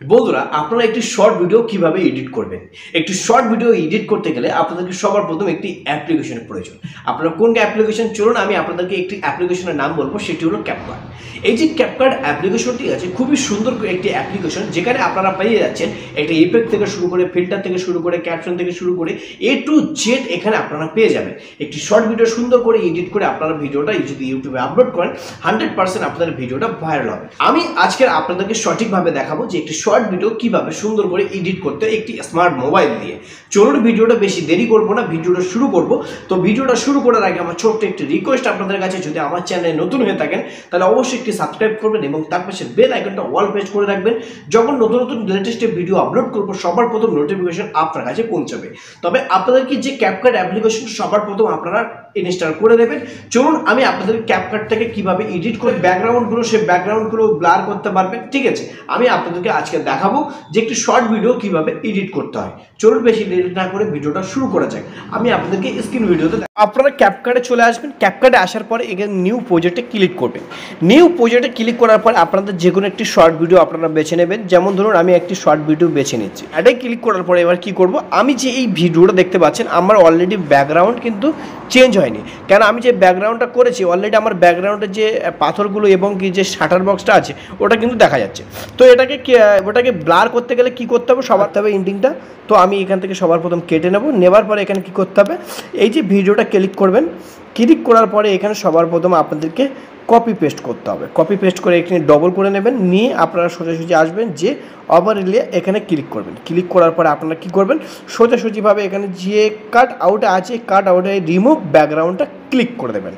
বন্ধুরা, আপনারা একটি শর্ট ভিডিও কিভাবে এডিট করবেন? একটি শর্ট ভিডিও এডিট করতে গেলে আপনাদেরকে সবার প্রথম একটি অ্যাপ্লিকেশনের প্রয়োজন। আপনারা কোন অ্যাপ্লিকেশন? চলুন আমি আপনাদেরকে একটি অ্যাপ্লিকেশনের নাম বলবো, সেটি হলো ক্যাপকাট। এই যে ক্যাপকাট অ্যাপ্লিকেশনটি আছে, খুবই সুন্দর একটি অ্যাপ্লিকেশন, যেখানে আপনারা পেয়ে যাচ্ছেন একটা ইফেক্ট থেকে শুরু করে, ফিল্টার থেকে শুরু করে, ক্যাপশন থেকে শুরু করে A to Z এখানে আপনারা পেয়ে যাবেন। একটি শর্ট ভিডিও সুন্দর করে এডিট করে আপনারা ভিডিওটা যদি ইউটিউবে আপলোড করেন, 100% আপনাদের ভিডিওটা ভাইরাল হবে। আমি আজকে আপনাদেরকে সঠিকভাবে দেখাবো যে একটি শর্ট ভিডিও কিভাবে সুন্দর করে এডিট করতে একটি স্মার্ট মোবাইল দিয়ে। চলুন ভিডিওটা বেশি দেরি করবো না, ভিডিওটা শুরু করব। তো ভিডিওটা শুরু করার আগে আমার ছোট্ট একটি রিকোয়েস্ট আপনাদের কাছে, যদি আমার চ্যানেলে নতুন হয়ে থাকেন তাহলে অবশ্যই একটি সাবস্ক্রাইব করবেন এবং তার পাশে বেল আইকনটা অল প্রেস করে রাখবেন। যখন নতুন নতুন লেটেস্ট ভিডিও আপলোড করবো সবার প্রথম নোটিফিকেশন আপনার কাছে পৌঁছাবে। তবে আপনাদেরকে যে ক্যাপকাট অ্যাপ্লিকেশন সবার প্রথম আপনারা ইনস্টল করে দেবেন। চলুন আমি আপনাদের ক্যাপকাট থেকে কিভাবে এডিট করে ব্যাকগ্রাউন্ডগুলো, সেই ব্যাকগ্রাউন্ডগুলো ব্লার করতে পারবেন, ঠিক আছে? আমি আপনাদেরকে আজকে দেখাবো যে একটি শর্ট ভিডিও কিভাবে এডিট করতে হয়। চলুন বেশি লেট না করে ভিডিওটা শুরু করা যাক। আমি আপনাদেরকে স্ক্রিন ভিডিওতে আপনারা ক্যাপকাটে চলে আসবেন। ক্যাপকাটে আসার পরে এখানে নিউ প্রজেক্টে ক্লিক করবেন। নিউ প্রজেক্টে ক্লিক করার পর আপনাদের যে কোনো একটি শর্ট ভিডিও আপনারা বেছে নেবেন। যেমন ধরুন আমি একটি শর্ট ভিডিও বেছে নিচ্ছি। অ্যাডে ক্লিক করার পরে এবার কি করব, আমি যে এই ভিডিওটা দেখতে পাচ্ছেন আমার অলরেডি ব্যাকগ্রাউন্ড কিন্তু চেঞ্জ হয়নি। কেন? আমি যে ব্যাকগ্রাউন্ডটা করেছি অলরেডি আমার ব্যাকগ্রাউন্ডের যে পাথরগুলো এবং কি যে শাটার বক্সটা আছে ওটা কিন্তু দেখা যাচ্ছে। তো ওটাকে ব্লার করতে গেলে কি করতে হবে, সবার হবে এন্ডিংটা। তো আমি এখান থেকে সবার প্রথম কেটে নেবার পরে এখানে কি করতে হবে, এই যে ভিডিওটা ক্লিক করবেন। ক্লিক করার পরে এখানে সবার প্রথম আপনাদেরকে কপি পেস্ট করতে হবে। কপি পেস্ট করে এখানে ডবল করে নেবেন, নিয়ে আপনারা সোজাসুজি আসবেন যে ওভারলে এখানে ক্লিক করবেন। ক্লিক করার পরে আপনারা কি করবেন, সোজাসুজিভাবে এখানে যে কাট আউটে আছে কাট আউটে রিমুভ ব্যাকগ্রাউন্ডটা ক্লিক করে দেবেন।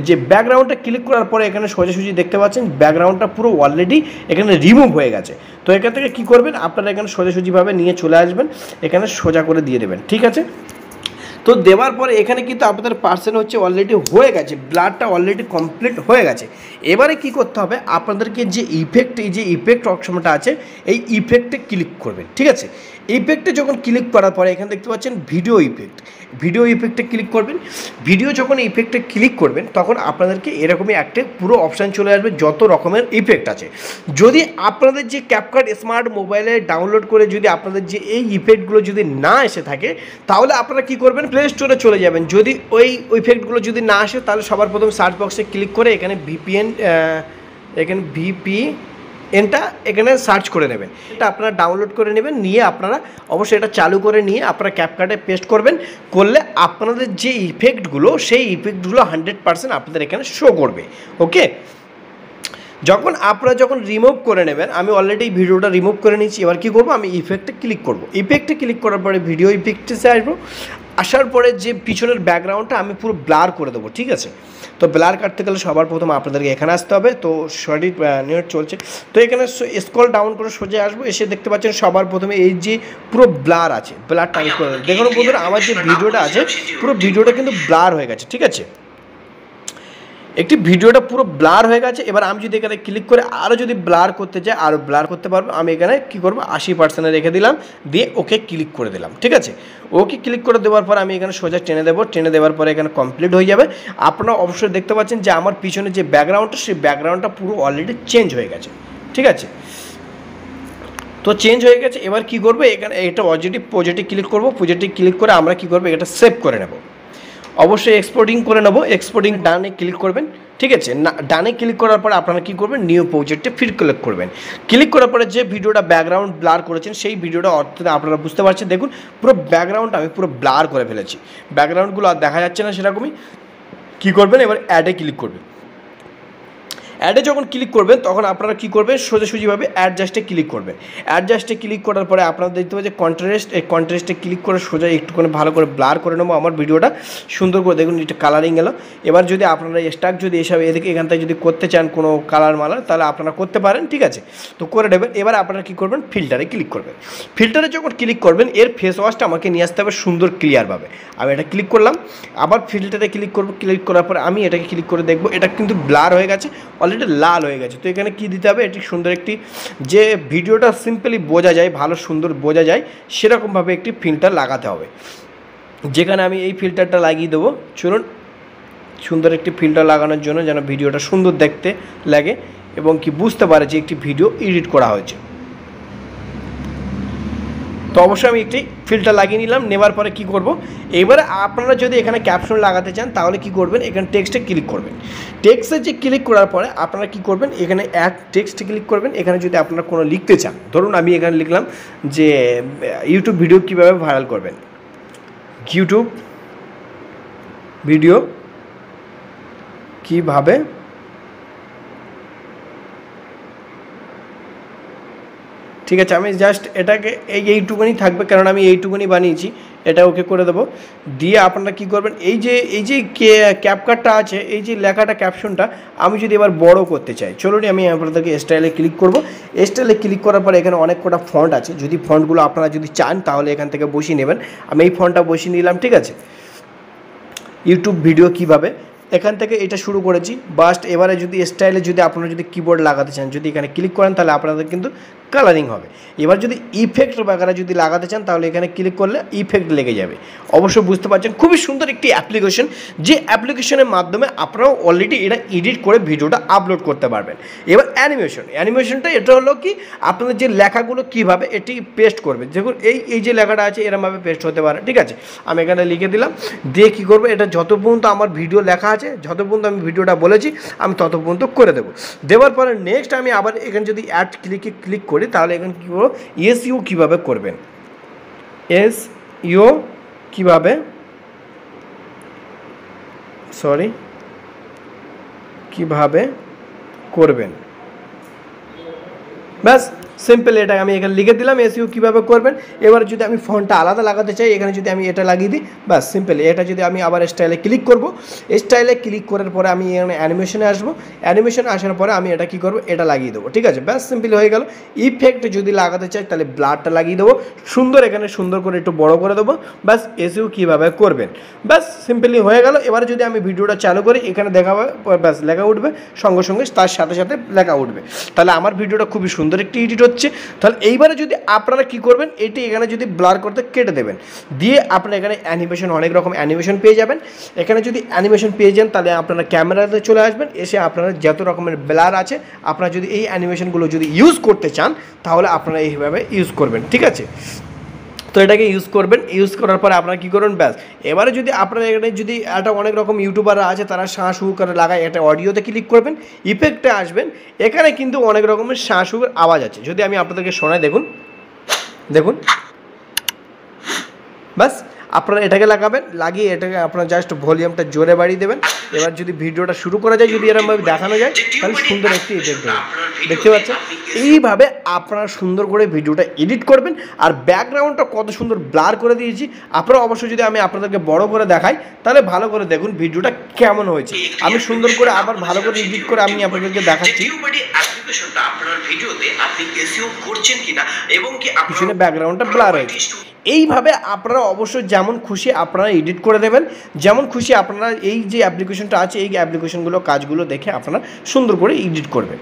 যে ব্যাকগ্রাউন্ডটা ক্লিক করার পরে এখানে সোজাসুজি দেখতে পাচ্ছেন ব্যাকগ্রাউন্ডটা পুরো অলরেডি এখানে রিমুভ হয়ে গেছে। তো এখান থেকে কী করবেন, আপনারা এখানে সোজাসুজিভাবে নিয়ে চলে আসবেন, এখানে সোজা করে দিয়ে দেবেন, ঠিক আছে? তো দেওয়ার পরে এখানে কিন্তু আপনাদের পার্সেন্ট হচ্ছে অলরেডি হয়ে গেছে, ব্লাডটা অলরেডি কমপ্লিট হয়ে গেছে। এবারে কি করতে হবে, আপনাদেরকে যে ইফেক্ট, এই যে ইফেক্ট অপশনটা আছে এই ইফেক্টে ক্লিক করবেন, ঠিক আছে? ইফেক্টে যখন ক্লিক করার পরে এখানে দেখতে পাচ্ছেন ভিডিও ইফেক্টে ক্লিক করবেন। ভিডিও যখন ইফেক্টে ক্লিক করবেন তখন আপনাদেরকে এরকমই একটা পুরো অপশান চলে আসবে, যত রকমের ইফেক্ট আছে। যদি আপনাদের যে ক্যাপকাট স্মার্ট মোবাইলে ডাউনলোড করে যদি আপনাদের যে এই ইফেক্টগুলো যদি না এসে থাকে তাহলে আপনারা কি করবেন, প্লে স্টোরে চলে যাবেন। যদি ওই ইফেক্টগুলো যদি না আসে তাহলে সবার প্রথম সার্চ বক্সে ক্লিক করে এখানে ভিপিএনটা এখানে সার্চ করে নেবেন। এটা আপনারা ডাউনলোড করে নেবেন, নিয়ে আপনারা অবশ্যই এটা চালু করে নিয়ে আপনারা ক্যাপকাটে পেস্ট করবেন। করলে আপনাদের যে ইফেক্টগুলো সেই ইফেক্টগুলো 100% আপনাদের এখানে শো করবে, ওকে? যখন রিমুভ করে নেবেন, আমি অলরেডি ভিডিওটা রিমুভ করে নিয়েছি। এবার কী করবো, আমি ইফেক্টে ক্লিক করব। ইফেক্টে ক্লিক করার পরে ভিডিও ইফেক্টে আসবো। আসার পরে যে পিছনের ব্যাকগ্রাউন্ডটা আমি পুরো ব্লার করে দেবো, ঠিক আছে? তো ব্লার কাটতে গেলে সবার প্রথম আপনাদেরকে এখানে আসতে হবে। তো সরি নেট চলছে, তো এখানে স্ক্রল ডাউন করে সোজা আসবো। এসে দেখতে পাচ্ছেন সবার প্রথমে এই যে পুরো ব্লার আছে, ব্লারটা আমি করে দেবো। দেখুন বন্ধুরা, আমার যে ভিডিওটা আছে পুরো ভিডিওটা কিন্তু ব্লার হয়ে গেছে, ঠিক আছে? একটি ভিডিওটা পুরো ব্লার হয়ে গেছে। এবার আমি যদি এখানে ক্লিক করে আরও যদি ব্লার করতে চাই আরও ব্লার করতে পারবো। আমি এখানে কী করবো, 80% রেখে দিলাম, দিয়ে ওকে ক্লিক করে দিলাম, ঠিক আছে? ওকে ক্লিক করে দেওয়ার পর আমি এখানে সোজা টেনে দেবো। টেনে দেওয়ার পরে এখানে কমপ্লিট হয়ে যাবে। আপনারা অবশ্যই দেখতে পাচ্ছেন যে আমার পিছনে যে ব্যাকগ্রাউন্ডটা সেই ব্যাকগ্রাউন্ডটা পুরো অলরেডি চেঞ্জ হয়ে গেছে, ঠিক আছে? তো চেঞ্জ হয়ে গেছে। এবার কী করবো, এখানে এটা প্রজেক্টে ক্লিক করবো। প্রজেক্টে ক্লিক করে আমরা কী করবো, এটা সেভ করে নেব। অবশ্যই এক্সপোর্টিং করে নেবো। এক্সপোর্টিং ডানে ক্লিক করবেন, ঠিক আছে? না, ডানে ক্লিক করার পরে আপনারা কী করবেন, নিউ প্রজেক্টে ফির ক্লিক করবেন। ক্লিক করার পরে যে ভিডিওটা ব্যাকগ্রাউন্ড ব্লার করেছেন সেই ভিডিওটা অর্থে আপনারা বুঝতে পারছেন। দেখুন পুরো ব্যাকগ্রাউন্ড আমি পুরো ব্লার করে ফেলেছি, ব্যাকগ্রাউন্ডগুলো আর দেখা যাচ্ছে না সেরকমই। কী করবেন, এবার অ্যাডে ক্লিক করবেন। অ্যাডে যখন ক্লিক করবেন তখন আপনারা কী করবেন, সোজাসুজিভাবে অ্যাডজাস্টে ক্লিক করবেন। অ্যাডজাস্টে ক্লিক করার পরে আপনারা দেখতে পাচ্ছেন কন্ট্রাস্ট, এই কন্ট্রাস্টে ক্লিক করে সোজা একটুখানি ভালো করে ব্লার করে নেবো আমার ভিডিওটা সুন্দর করে। দেখুন এটা কালারিং এলো। এবার যদি আপনারা স্টাক যদি এসব এখান থেকে যদি করতে চান কোনো কালার মালার তাহলে আপনারা করতে পারেন, ঠিক আছে? তো করে নেবেন। এবার আপনারা কী করবেন, ফিল্টারে ক্লিক করবেন। ফিল্টারে যখন ক্লিক করবেন এর ফেস ওয়াশটা আমাকে নিয়ে আসতে হবে সুন্দর ক্লিয়ারভাবে। আমি এটা ক্লিক করলাম, আবার ফিল্টারে ক্লিক করবো। ক্লিক করার পরে আমি এটাকে ক্লিক করে দেখবো, এটা কিন্তু ব্লার হয়ে গেছে, অলরেডি লাল হয়ে গেছে। তো এখানে কি দিতে হবে, এটি সুন্দর একটি যে ভিডিওটা সিম্পলি বোঝা যায়, ভালো সুন্দর বোঝা যায় সেরকমভাবে একটি ফিল্টার লাগাতে হবে, যেখানে আমি এই ফিল্টারটা লাগিয়ে দেবো। চলুন সুন্দর একটি ফিল্টার লাগানোর জন্য যেন ভিডিওটা সুন্দর দেখতে লাগে এবং কি বুঝতে পারে যে একটি ভিডিও এডিট করা হয়েছে। তো অবশ্যই আমি একটি ফিল্টার লাগিয়ে নিলাম। নেওয়ার পরে কি করব, এবারে আপনারা যদি এখানে ক্যাপশন লাগাতে চান তাহলে কি করবেন, এখানে টেক্সটে ক্লিক করবেন। টেক্সটে যে ক্লিক করার পরে আপনারা কি করবেন, এখানে অ্যাড টেক্সটে ক্লিক করবেন। এখানে যদি আপনারা কোনো লিখতে চান, ধরুন আমি এখানে লিখলাম যে ইউটিউব ভিডিও কীভাবে ভাইরাল করবেন, ইউটিউব ভিডিও কীভাবে ঠিক আছে, আমি জাস্ট এটাকে এইটুকুনি থাকবে, কারণ আমি এইটুকুনি বানিয়েছি, এটা ওকে করে দেবো। দিয়ে আপনারা কী করবেন, এই যে ক্যাপকাটটা আছে, এই যে লেখাটা ক্যাপশনটা আমি যদি এবার বড় করতে চাই, চলুন আমি আপনাদেরকে স্টাইলে ক্লিক করব। স্টাইলে ক্লিক করার পরে এখানে অনেক কটা ফন্ট আছে, যদি ফন্টগুলো আপনারা যদি চান তাহলে এখান থেকে বসিয়ে নেবেন। আমি এই ফন্টটা বসিয়ে নিলাম, ঠিক আছে। ইউটিউব ভিডিও কীভাবে, এখান থেকে এটা শুরু করেছি বাস্ট। এবারে যদি স্টাইলে যদি আপনারা যদি কিবোর্ড লাগাতে চান, যদি এখানে ক্লিক করেন তাহলে আপনাদের কিন্তু কালারিং হবে। এবার যদি ইফেক্ট বাগারা যদি লাগাতে চান তাহলে এখানে ক্লিক করলে ইফেক্ট লেগে যাবে। অবশ্যই বুঝতে পারছেন খুবই সুন্দর একটি অ্যাপ্লিকেশন, যে অ্যাপ্লিকেশনের মাধ্যমে আপনারাও অলরেডি এটা এডিট করে ভিডিওটা আপলোড করতে পারবেন। এবার অ্যানিমেশনটা এটা হলো কি, আপনাদের যে লেখাগুলো কীভাবে এটি পেস্ট করবে, দেখুন এই যে লেখাটা আছে এরমভাবে পেস্ট হতে পারে, ঠিক আছে। আমি এখানে লিখে দিলাম, দিয়ে কী করবো, এটা যত পর্যন্ত আমার ভিডিও লেখা আছে, যত পর্যন্ত আমি ভিডিওটা বলেছি আমি তত পর্যন্ত করে দেবো। দেওয়ার পরে নেক্সট আমি আবার এখানে যদি অ্যাড ক্লিক করি তাহলে এখানে কী করবো, এসইও কীভাবে করবেন, এসইও কীভাবে করবেন, ব্যাস সিম্পল। এটা আমি এখানে লিখে দিলাম এসইও কীভাবে করবেন। এবার যদি আমি ফন্টটা আলাদা লাগাতে চাই, এখানে যদি আমি এটা লাগিয়ে দিই, ব্যাস সিম্পল। এটা যদি আমি আবার স্টাইলে ক্লিক করব, স্টাইলে ক্লিক করার পরে আমি এখানে অ্যানিমেশনে আসবো, অ্যানিমেশনে আসার পরে আমি এটা কী করবো, এটা লাগিয়ে দেবো, ঠিক আছে, ব্যাস সিম্পল হয়ে গেল। ইফেক্ট যদি লাগাতে চাই তাহলে ব্লারটা লাগিয়ে দেবো, সুন্দর এখানে সুন্দর করে একটু বড় করে দেবো, ব্যাস এসইও কীভাবে করবেন, ব্যাস সিম্পলি হয়ে গেল। এবার যদি আমি ভিডিওটা চালু করি, এখানে দেখাবে, ব্যাস লেখা উঠবে, সঙ্গে সঙ্গে তার সাথে সাথে লেখা উঠবে, তাহলে আমার ভিডিওটা খুবই সুন্দর একটি এডিট হচ্ছে। তাহলে এইবারে যদি আপনারা কি করবেন, এটি এখানে যদি ব্লার করতে কেটে দেবেন, দিয়ে আপনারা এখানে অ্যানিমেশন, অনেক রকম অ্যানিমেশন পেয়ে যাবেন। এখানে যদি অ্যানিমেশন পেয়ে যান তাহলে আপনারা ক্যামেরাতে চলে আসবেন, এসে আপনারা যত রকমের ব্লার আছে আপনারা যদি এই অ্যানিমেশনগুলো যদি ইউজ করতে চান তাহলে আপনারা এইভাবে ইউজ করবেন, ঠিক আছে। তো এটাকে ইউজ করবেন, ইউজ করার পরে আপনারা কী করবেন, ব্যাস। এবারে যদি আপনারা এখানে যদি একটা অনেক রকম ইউটিউবাররা আছে তারা শাঁ শু করে লাগায়, এটা অডিওতে ক্লিক করবেন, ইফেক্টে আসবেন, এখানে কিন্তু অনেক রকমের শাঁ শুর আওয়াজ আছে, যদি আমি আপনাদেরকে শোনাই, দেখুন ব্যাস। আপনারা এটাকে লাগাবেন, লাগিয়ে এটাকে আপনারা জাস্ট ভলিউমটা জোরে বাড়িয়ে দেবেন। এবার যদি ভিডিওটা শুরু করা যায়, যদি এরকমভাবে দেখানো যায় তাহলে সুন্দর একটি এফেক্ট হবে, দেখতে পাচ্ছেন। এইভাবে আপনারা সুন্দর করে ভিডিওটা এডিট করবেন। আর ব্যাকগ্রাউন্ডটা কত সুন্দর ব্লার করে দিয়েছি, আপনারা অবশ্যই যদি আমি আপনাদেরকে বড় করে দেখাই তাহলে ভালো করে দেখুন ভিডিওটা কেমন হয়েছে। আমি সুন্দর করে আবার ভালো করে এডিট করে আমি আপনাদেরকে দেখাচ্ছি আপনার ভিডিওতে আপনি এসইও করছেন কিনা এবং কি পিছনে ব্যাকগ্রাউন্ডটা ব্লার হয়েছে। এইভাবে আপনারা অবশ্যই যেমন খুশি আপনারা এডিট করে দেবেন, যেমন খুশি আপনারা এই যে অ্যাপ্লিকেশনটা আছে এই অ্যাপ্লিকেশনগুলো কাজগুলো দেখে আপনারা সুন্দর করে এডিট করবেন।